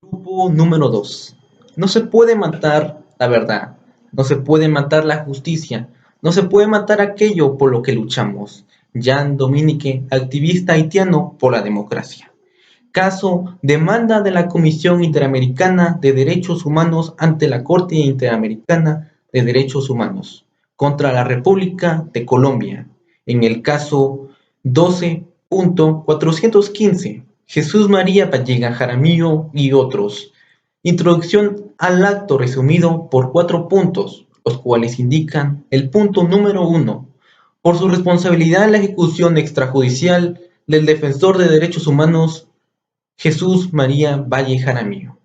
Grupo número 2. No se puede matar la verdad, no se puede matar la justicia, no se puede matar aquello por lo que luchamos. Jan Dominique, activista haitiano por la democracia. Caso demanda de la Comisión Interamericana de Derechos Humanos ante la Corte Interamericana de Derechos Humanos contra la República de Colombia. En el caso 12.415, Jesús María Vallega Jaramillo y otros. Introducción al acto resumido por 4 puntos, los cuales indican el punto número 1. Por su responsabilidad en la ejecución extrajudicial del defensor de derechos humanos Jesús María Valle Jaramillo.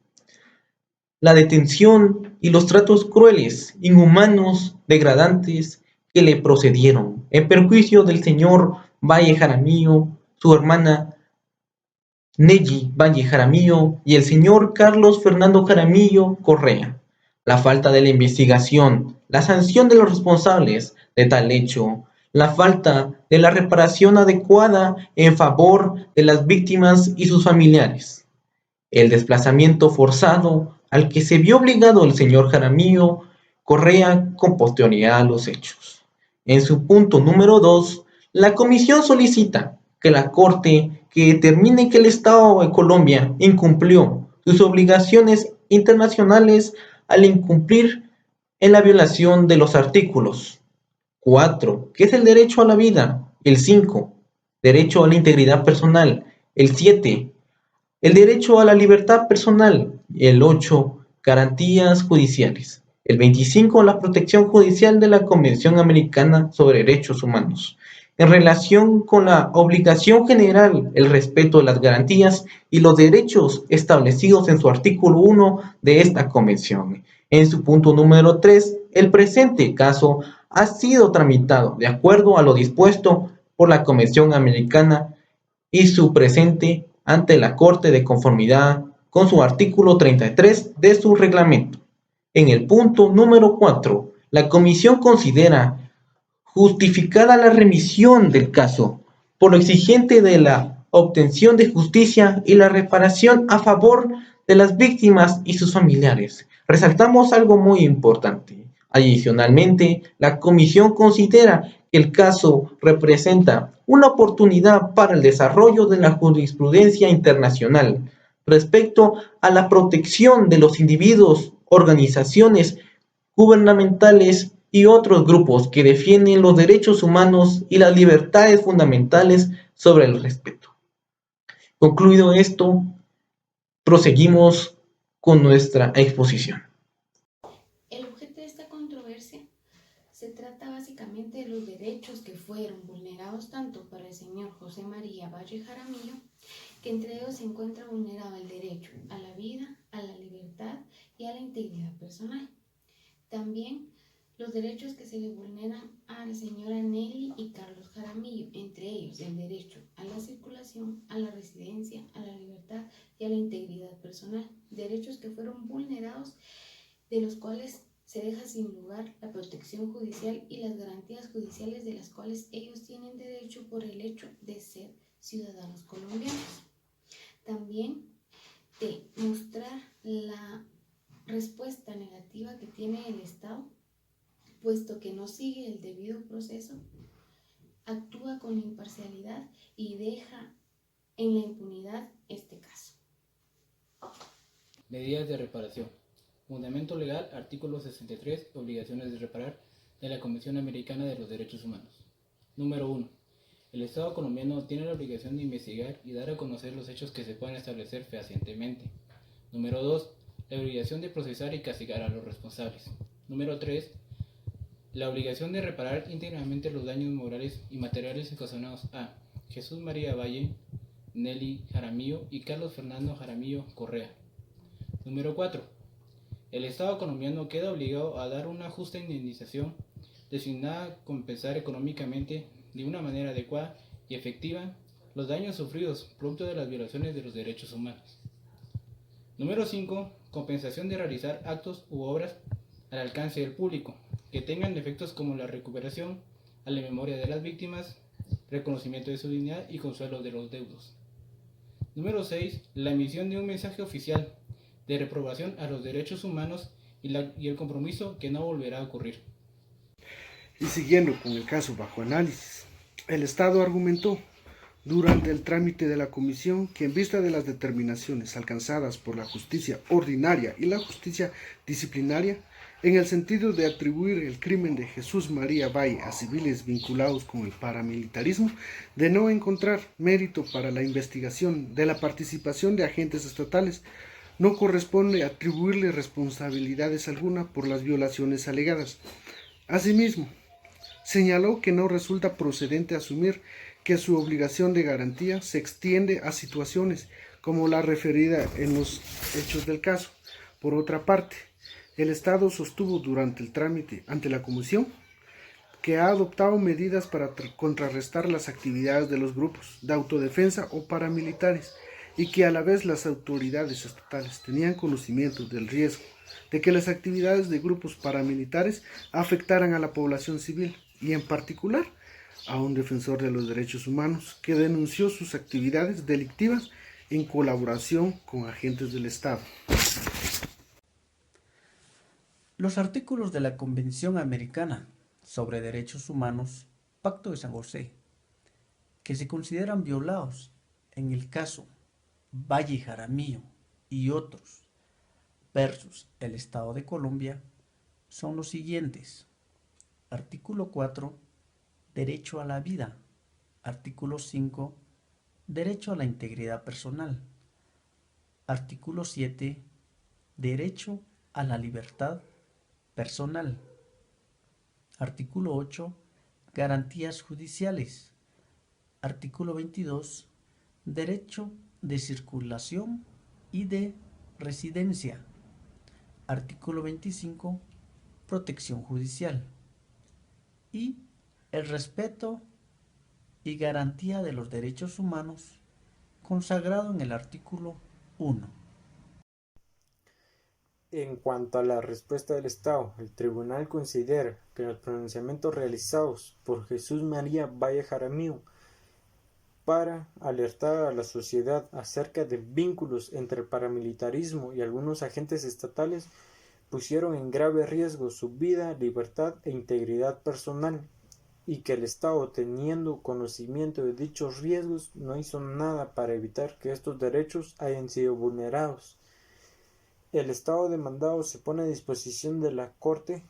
La detención y los tratos crueles, inhumanos, degradantes que le procedieron en perjuicio del señor Valle Jaramillo, su hermana Nelly Valle Jaramillo y el señor Carlos Fernando Jaramillo Correa. La falta de la investigación, la sanción de los responsables de tal hecho, la falta de la reparación adecuada en favor de las víctimas y sus familiares, el desplazamiento forzado al que se vio obligado el señor Jaramillo Correa con posterioridad a los hechos. En su punto número 2, la comisión solicita que la Corte que determine que el Estado de Colombia incumplió sus obligaciones internacionales al incumplir en la violación de los artículos 4, que es el derecho a la vida; el 5, derecho a la integridad personal; el 7, el derecho a la libertad personal; el 8, garantías judiciales; el 25, la protección judicial de la Convención Americana sobre Derechos Humanos, en relación con la obligación general, el respeto de las garantías y los derechos establecidos en su artículo 1 de esta Convención. En su punto número 3, el presente caso ha sido tramitado de acuerdo a lo dispuesto por la Convención Americana y su presente ante la Corte de conformidad con su artículo 33 de su reglamento. En el punto número 4, la Comisión considera justificada la remisión del caso por lo exigente de la obtención de justicia y la reparación a favor de las víctimas y sus familiares. Resaltamos algo muy importante. Adicionalmente, la Comisión considera que el caso representa una oportunidad para el desarrollo de la jurisprudencia internacional respecto a la protección de los individuos, organizaciones gubernamentales y otros grupos que defienden los derechos humanos y las libertades fundamentales sobre el respeto. Concluido esto, proseguimos con nuestra exposición. El objeto de esta controversia se trata básicamente de los derechos que fueron vulnerados tanto para el señor José María Valle Jaramillo, que entre ellos se encuentra vulnerado el derecho a la vida, a la libertad y a la integridad personal. También los derechos que se le vulneran a la señora Nelly y Carlos Jaramillo, entre ellos el derecho a la circulación, a la residencia, a la libertad y a la integridad personal, derechos que fueron vulnerados, de los cuales se deja sin lugar la protección judicial y las garantías judiciales de las cuales ellos tienen derecho por el hecho de ser ciudadanos colombianos. También de mostrar la respuesta negativa que tiene el Estado, puesto que no sigue el debido proceso, actúa con imparcialidad y deja en la impunidad este caso. Medidas de reparación. Fundamento legal, artículo 63, obligaciones de reparar de la Convención Americana de los Derechos Humanos. Número 1. El Estado colombiano tiene la obligación de investigar y dar a conocer los hechos que se puedan establecer fehacientemente. Número 2. La obligación de procesar y castigar a los responsables. Número 3. La obligación de reparar íntegramente los daños morales y materiales ocasionados a Jesús María Valle, Nelly Jaramillo y Carlos Fernando Jaramillo Correa. Número 4. El Estado colombiano queda obligado a dar una justa indemnización destinada a compensar económicamente de una manera adecuada y efectiva los daños sufridos producto de las violaciones de los derechos humanos. Número 5. Compensación de realizar actos u obras al alcance del público que tengan efectos como la recuperación a la memoria de las víctimas, reconocimiento de su dignidad y consuelo de los deudos. Número 6. La emisión de un mensaje oficial de reprobación a los derechos humanos y el compromiso que no volverá a ocurrir. Y siguiendo con el caso bajo análisis, el Estado argumentó durante el trámite de la comisión que en vista de las determinaciones alcanzadas por la justicia ordinaria y la justicia disciplinaria, en el sentido de atribuir el crimen de Jesús María Valle a civiles vinculados con el paramilitarismo, de no encontrar mérito para la investigación de la participación de agentes estatales, no corresponde atribuirle responsabilidades alguna por las violaciones alegadas. Asimismo, señaló que no resulta procedente asumir que su obligación de garantía se extiende a situaciones como la referida en los hechos del caso. Por otra parte, el Estado sostuvo durante el trámite ante la Comisión que ha adoptado medidas para contrarrestar las actividades de los grupos de autodefensa o paramilitares y que a la vez las autoridades estatales tenían conocimiento del riesgo de que las actividades de grupos paramilitares afectaran a la población civil y en particular a un defensor de los derechos humanos que denunció sus actividades delictivas en colaboración con agentes del Estado. Los artículos de la Convención Americana sobre Derechos Humanos, Pacto de San José, que se consideran violados en el caso Valle Jaramillo y otros versus el Estado de Colombia, son los siguientes. Artículo 4, derecho a la vida. Artículo 5, derecho a la integridad personal. Artículo 7, derecho a la libertad personal. Artículo 8, garantías judiciales. Artículo 22, derecho de circulación y de residencia. Artículo 25, protección judicial. Y el respeto y garantía de los derechos humanos consagrado en el artículo 1. En cuanto a la respuesta del Estado, el tribunal considera que los pronunciamientos realizados por Jesús María Valle Jaramillo para alertar a la sociedad acerca de vínculos entre el paramilitarismo y algunos agentes estatales pusieron en grave riesgo su vida, libertad e integridad personal, y que el Estado, teniendo conocimiento de dichos riesgos, no hizo nada para evitar que estos derechos hayan sido vulnerados. El Estado demandado se pone a disposición de la Corte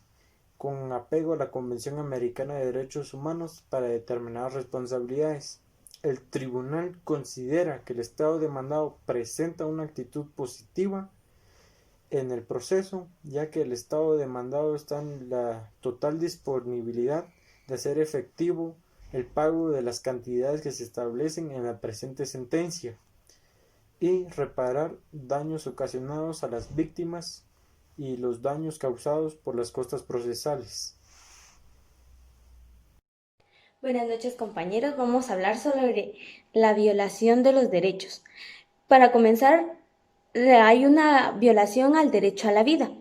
con apego a la Convención Americana de Derechos Humanos para determinar responsabilidades. El tribunal considera que el Estado demandado presenta una actitud positiva en el proceso, ya que el Estado demandado está en la total disponibilidad de hacer efectivo el pago de las cantidades que se establecen en la presente sentencia y reparar daños ocasionados a las víctimas y los daños causados por las costas procesales. Buenas noches, compañeros. Vamos a hablar sobre la violación de los derechos. Para comenzar, hay una violación al derecho a la vida.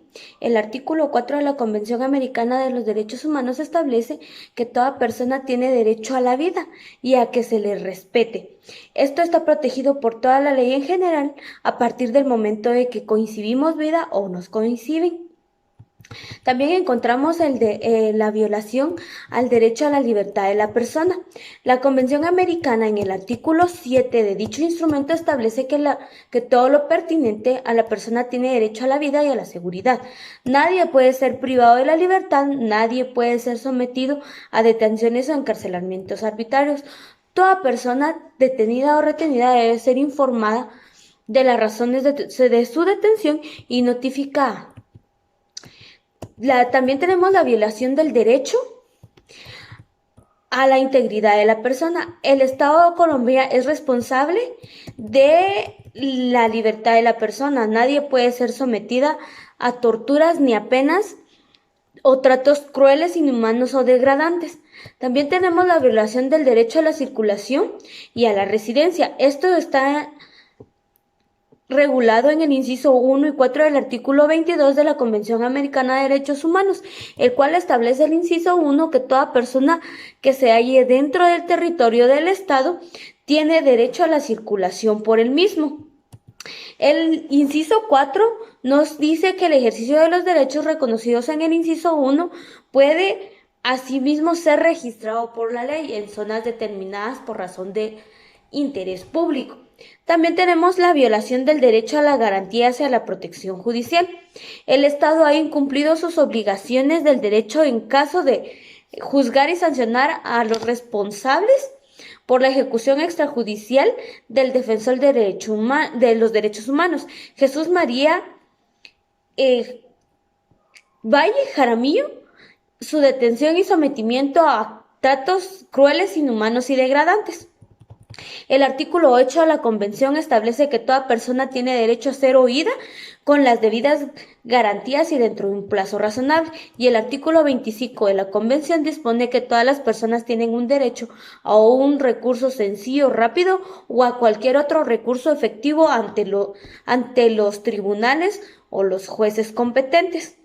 El artículo 4 de la Convención Americana de los Derechos Humanos establece que toda persona tiene derecho a la vida y a que se le respete. Esto está protegido por toda la ley en general a partir del momento de que coincidimos vida o nos coinciden. También encontramos la violación al derecho a la libertad de la persona. La Convención Americana en el artículo 7 de dicho instrumento establece que todo lo pertinente a la persona tiene derecho a la vida y a la seguridad. Nadie puede ser privado de la libertad, nadie puede ser sometido a detenciones o encarcelamientos arbitrarios. Toda persona detenida o retenida debe ser informada de las razones de su detención y notificada. También tenemos la violación del derecho a la integridad de la persona. El Estado de Colombia es responsable de la libertad de la persona. Nadie puede ser sometida a torturas ni a penas o tratos crueles, inhumanos o degradantes. También tenemos la violación del derecho a la circulación y a la residencia. Esto está regulado en el inciso 1 y 4 del artículo 22 de la Convención Americana de Derechos Humanos, el cual establece el inciso 1 que toda persona que se halle dentro del territorio del Estado tiene derecho a la circulación por el mismo. El inciso 4 nos dice que el ejercicio de los derechos reconocidos en el inciso 1 puede asimismo ser registrado por la ley en zonas determinadas por razón de interés público. También tenemos la violación del derecho a la garantía hacia la protección judicial. El Estado ha incumplido sus obligaciones del derecho en caso de juzgar y sancionar a los responsables por la ejecución extrajudicial del defensor de los derechos humanos, Jesús María Valle Jaramillo, su detención y sometimiento a tratos crueles, inhumanos y degradantes. El artículo 8 de la Convención establece que toda persona tiene derecho a ser oída con las debidas garantías y dentro de un plazo razonable. Y el artículo 25 de la Convención dispone que todas las personas tienen un derecho a un recurso sencillo, rápido o a cualquier otro recurso efectivo ante los tribunales o los jueces competentes.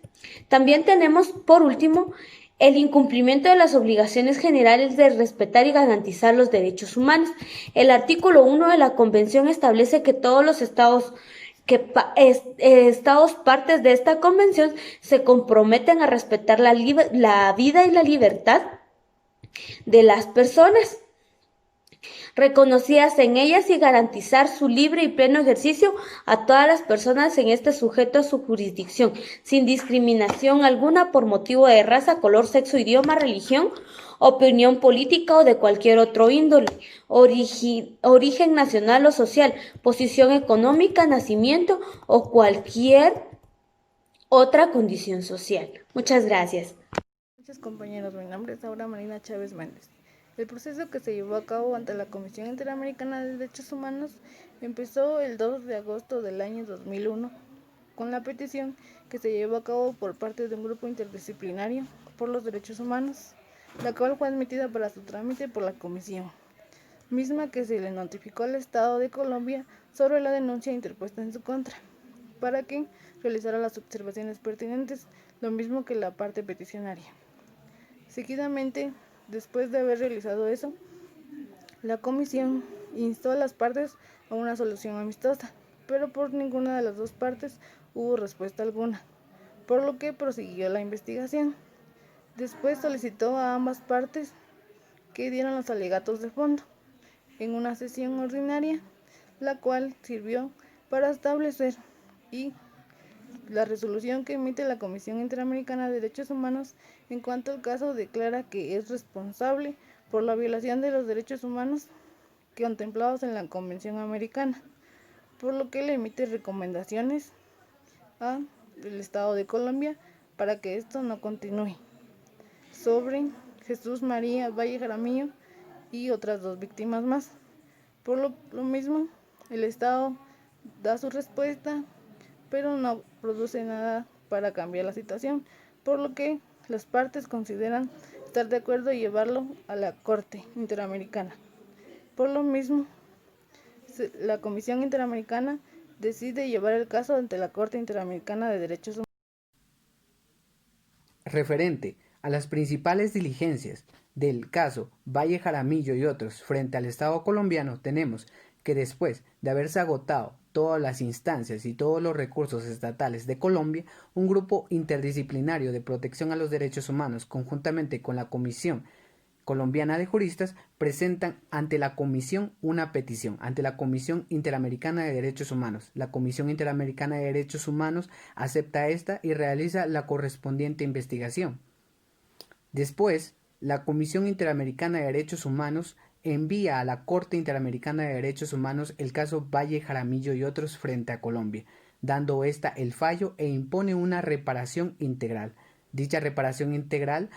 También tenemos, por último, el incumplimiento de las obligaciones generales de respetar y garantizar los derechos humanos. El artículo 1 de la Convención establece que todos los estados partes de esta convención se comprometen a respetar la vida y la libertad de las personas reconocidas en ellas y garantizar su libre y pleno ejercicio a todas las personas en este sujeto a su jurisdicción, sin discriminación alguna por motivo de raza, color, sexo, idioma, religión, opinión política o de cualquier otro índole, origen nacional o social, posición económica, nacimiento o cualquier otra condición social. Muchas gracias. Muchos compañeros, mi nombre es Aura Marina Chávez Méndez. El proceso que se llevó a cabo ante la Comisión Interamericana de Derechos Humanos empezó el 2 de agosto del año 2001 con la petición que se llevó a cabo por parte de un grupo interdisciplinario por los derechos humanos, la cual fue admitida para su trámite por la Comisión, misma que se le notificó al Estado de Colombia sobre la denuncia interpuesta en su contra, para que realizara las observaciones pertinentes, lo mismo que la parte peticionaria. Seguidamente, después de haber realizado eso, la comisión instó a las partes a una solución amistosa, pero por ninguna de las dos partes hubo respuesta alguna, por lo que prosiguió la investigación. Después solicitó a ambas partes que dieran los alegatos de fondo en una sesión ordinaria, la cual sirvió para establecer y la resolución que emite la Comisión Interamericana de Derechos Humanos en cuanto al caso declara que es responsable por la violación de los derechos humanos contemplados en la Convención Americana, por lo que le emite recomendaciones al Estado de Colombia para que esto no continúe. Sobre Jesús María Valle Jaramillo y otras dos víctimas más. Por lo mismo, el Estado da su respuesta, pero no produce nada para cambiar la situación, por lo que las partes consideran estar de acuerdo en llevarlo a la Corte Interamericana. Por lo mismo, la Comisión Interamericana decide llevar el caso ante la Corte Interamericana de Derechos Humanos. Referente a las principales diligencias del caso Valle Jaramillo y otros frente al Estado colombiano, tenemos que después de haberse agotado todas las instancias y todos los recursos estatales de Colombia, un grupo interdisciplinario de protección a los derechos humanos, conjuntamente con la Comisión Colombiana de Juristas, presentan ante la Comisión una petición, ante la Comisión Interamericana de Derechos Humanos. La Comisión Interamericana de Derechos Humanos acepta esta y realiza la correspondiente investigación. Después, la Comisión Interamericana de Derechos Humanos envía a la Corte Interamericana de Derechos Humanos el caso Valle Jaramillo y otros frente a Colombia, dando esta el fallo e impone una reparación integral. Dicha reparación integral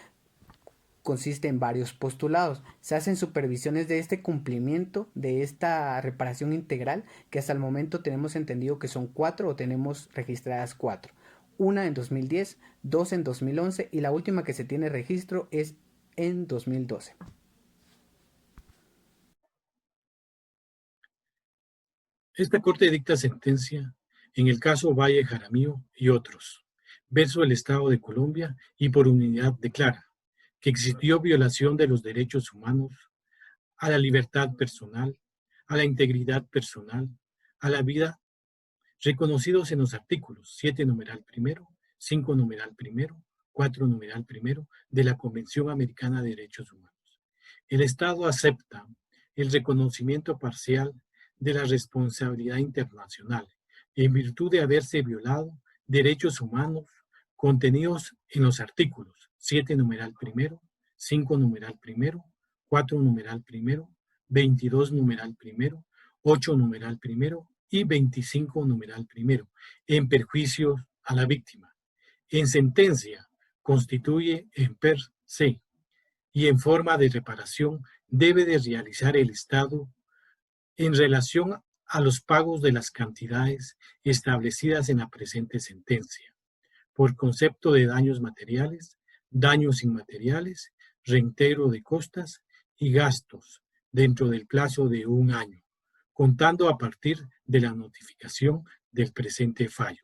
consiste en varios postulados. Se hacen supervisiones de este cumplimiento de esta reparación integral, que hasta el momento tenemos entendido que son 4 o tenemos registradas 4. Una en 2010, 2 en 2011 y la última que se tiene registro es en 2012. Esta Corte dicta sentencia en el caso Valle Jaramillo y otros, verso el Estado de Colombia, y por unanimidad declara que existió violación de los derechos humanos, a la libertad personal, a la integridad personal, a la vida reconocidos en los artículos 7 numeral primero, 5 numeral primero, 4 numeral primero de la Convención Americana de Derechos Humanos. El Estado acepta el reconocimiento parcial de la responsabilidad internacional en virtud de haberse violado derechos humanos contenidos en los artículos 7 numeral primero, 5 numeral primero, 4 numeral primero, 22 numeral primero, 8 numeral primero y 25 numeral primero, en perjuicio a la víctima. En sentencia, constituye en per se y en forma de reparación debe de realizar el Estado en relación a los pagos de las cantidades establecidas en la presente sentencia, por concepto de daños materiales, daños inmateriales, reintegro de costas y gastos dentro del plazo de 1 año, contando a partir de la notificación del presente fallo.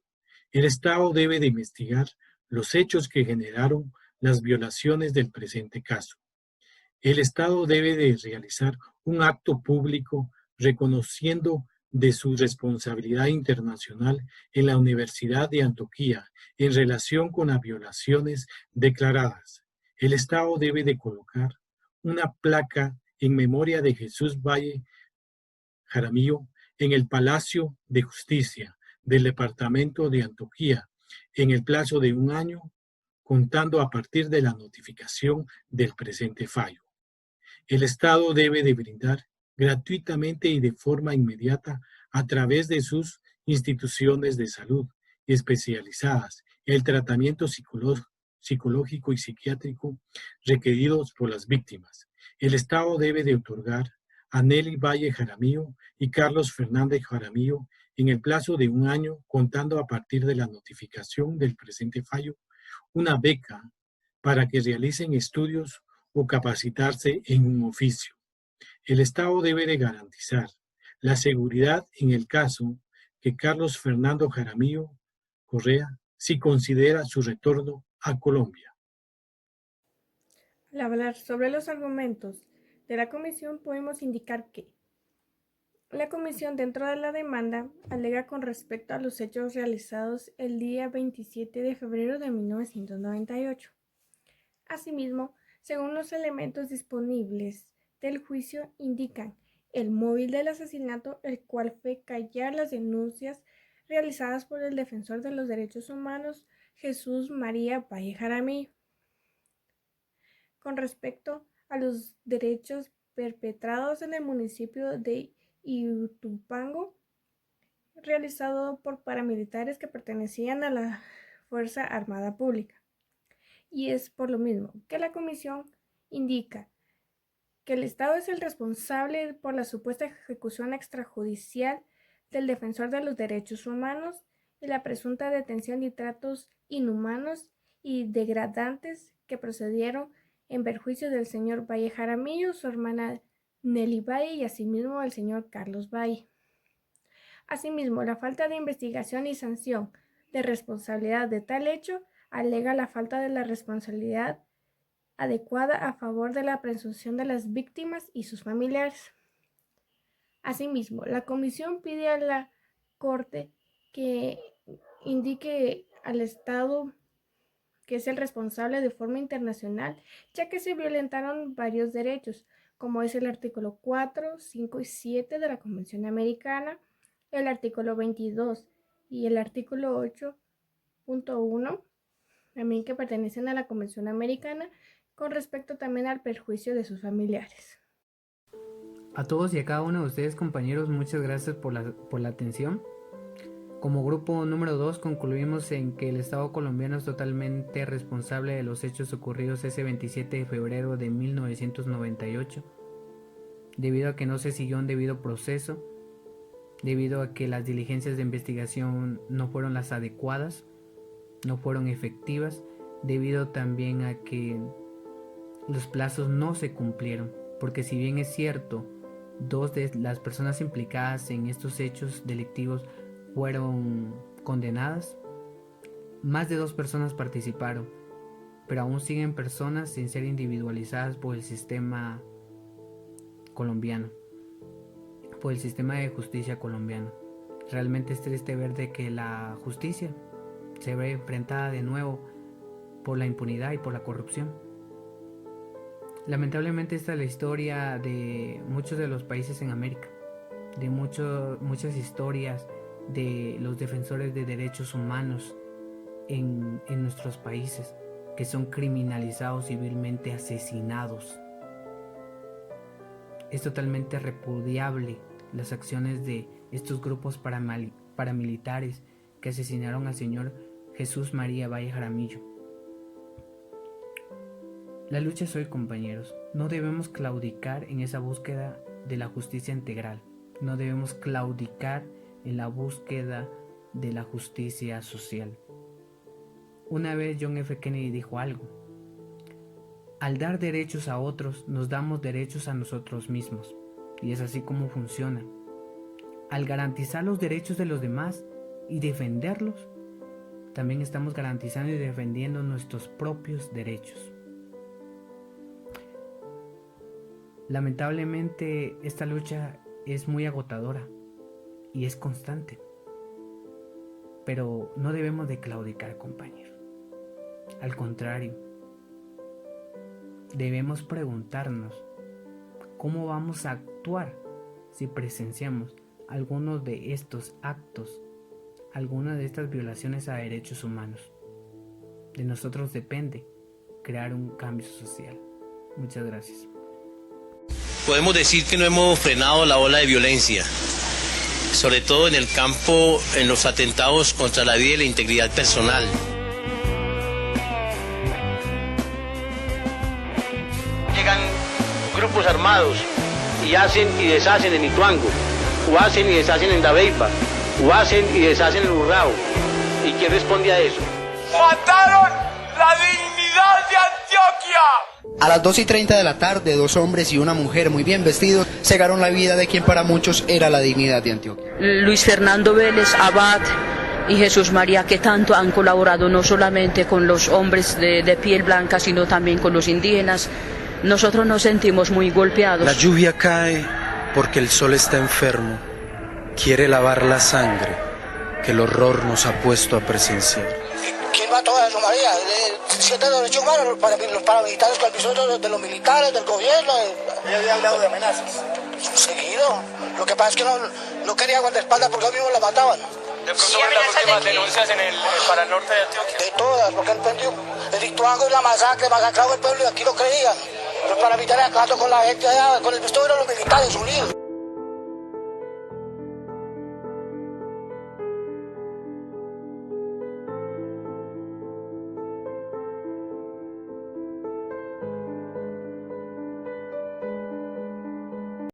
El Estado debe de investigar los hechos que generaron las violaciones del presente caso. El Estado debe de realizar un acto público reconociendo de su responsabilidad internacional en la Universidad de Antioquia en relación con las violaciones declaradas. El Estado debe de colocar una placa en memoria de Jesús Valle Jaramillo en el Palacio de Justicia del Departamento de Antioquia en el plazo de 1 año, contando a partir de la notificación del presente fallo. El Estado debe de brindar gratuitamente y de forma inmediata a través de sus instituciones de salud especializadas el tratamiento psicológico y psiquiátrico requeridos por las víctimas. El Estado debe de otorgar a Nelly Valle Jaramillo y Carlos Fernández Jaramillo en el plazo de 1 año, contando a partir de la notificación del presente fallo, una beca para que realicen estudios o capacitarse en un oficio. El Estado debe de garantizar la seguridad en el caso que Carlos Fernando Jaramillo Correa si considera su retorno a Colombia. Al hablar sobre los argumentos de la comisión podemos indicar que la comisión dentro de la demanda alega con respecto a los hechos realizados el día 27 de febrero de 1998. Asimismo, según los elementos disponibles del juicio indican el móvil del asesinato, el cual fue callar las denuncias realizadas por el defensor de los derechos humanos Jesús María Valle Jaramillo. Con respecto a los derechos perpetrados en el municipio de Iutumpango, realizado por paramilitares que pertenecían a la Fuerza Armada Pública. Y es por lo mismo que la comisión indica que el Estado es el responsable por la supuesta ejecución extrajudicial del defensor de los derechos humanos y la presunta detención y tratos inhumanos y degradantes que procedieron en perjuicio del señor Valle Jaramillo, su hermana Nelly Valle y asimismo el señor Carlos Valle. Asimismo, la falta de investigación y sanción de responsabilidad de tal hecho alega la falta de la responsabilidad adecuada a favor de la presunción de las víctimas y sus familiares. Asimismo, la comisión pide a la Corte que indique al Estado que es el responsable de forma internacional, ya que se violentaron varios derechos, como es el artículo 4, 5 y 7 de la Convención Americana, el artículo 22 y el artículo 8.1, también que pertenecen a la Convención Americana, con respecto también al perjuicio de sus familiares. A todos y a cada uno de ustedes, compañeros, muchas gracias por la atención. Como grupo número 2 concluimos en que el Estado colombiano es totalmente responsable de los hechos ocurridos ese 27 de febrero de 1998, debido a que no se siguió un debido proceso, debido a que las diligencias de investigación no fueron las adecuadas, no fueron efectivas, debido también a que los plazos no se cumplieron, porque si bien es cierto, 2 de las personas implicadas en estos hechos delictivos fueron condenadas, más de 2 personas participaron, pero aún siguen personas sin ser individualizadas por el sistema colombiano, por el sistema de justicia colombiano. Realmente es triste ver de que la justicia se ve enfrentada de nuevo por la impunidad y por la corrupción. Lamentablemente esta es la historia de muchos de los países en América, de muchas historias de los defensores de derechos humanos en nuestros países, que son criminalizados, civilmente asesinados. Es totalmente repudiable las acciones de estos grupos paramilitares que asesinaron al señor Jesús María Valle Jaramillo. La lucha es hoy, compañeros. No debemos claudicar en esa búsqueda de la justicia integral. No debemos claudicar en la búsqueda de la justicia social. Una vez John F. Kennedy dijo algo: al dar derechos a otros, nos damos derechos a nosotros mismos. Y es así como funciona. Al garantizar los derechos de los demás y defenderlos, también estamos garantizando y defendiendo nuestros propios derechos. Lamentablemente, esta lucha es muy agotadora y es constante. Pero no debemos de claudicar, compañeros. Al contrario, debemos preguntarnos cómo vamos a actuar si presenciamos algunos de estos actos, algunas de estas violaciones a derechos humanos. De nosotros depende crear un cambio social. Muchas gracias. Podemos decir que no hemos frenado la ola de violencia, sobre todo en el campo, en los atentados contra la vida y la integridad personal. Llegan grupos armados y hacen y deshacen en Ituango, o hacen y deshacen en Dabeiba, o hacen y deshacen en Urrao. ¿Y quién responde a eso? ¡Mataron la dignidad de Antioquia! A las 2:30 de la tarde, 2 hombres y una mujer muy bien vestidos cegaron la vida de quien para muchos era la dignidad de Antioquia. Luis Fernando Vélez Abad y Jesús María, que tanto han colaborado no solamente con los hombres de piel blanca, sino también con los indígenas. Nosotros nos sentimos muy golpeados. La lluvia cae porque el sol está enfermo. Quiere lavar la sangre que el horror nos ha puesto a presenciar. ¿Quién mató a Jesús María? ¿7 de derechos humanos? Los paramilitares con el piso de los militares, del gobierno. Ella había hablado de amenazas. Seguido. Lo que pasa es que no quería guardaespaldas porque ellos mismos la mataban. ¿De pronto fueron las últimas denuncias para el norte de Antioquia? De todas, porque el Ituango y la masacre, masacrado el pueblo y aquí lo creían. Los paramilitares acabando con la gente allá, con el vestuario de los militares unidos.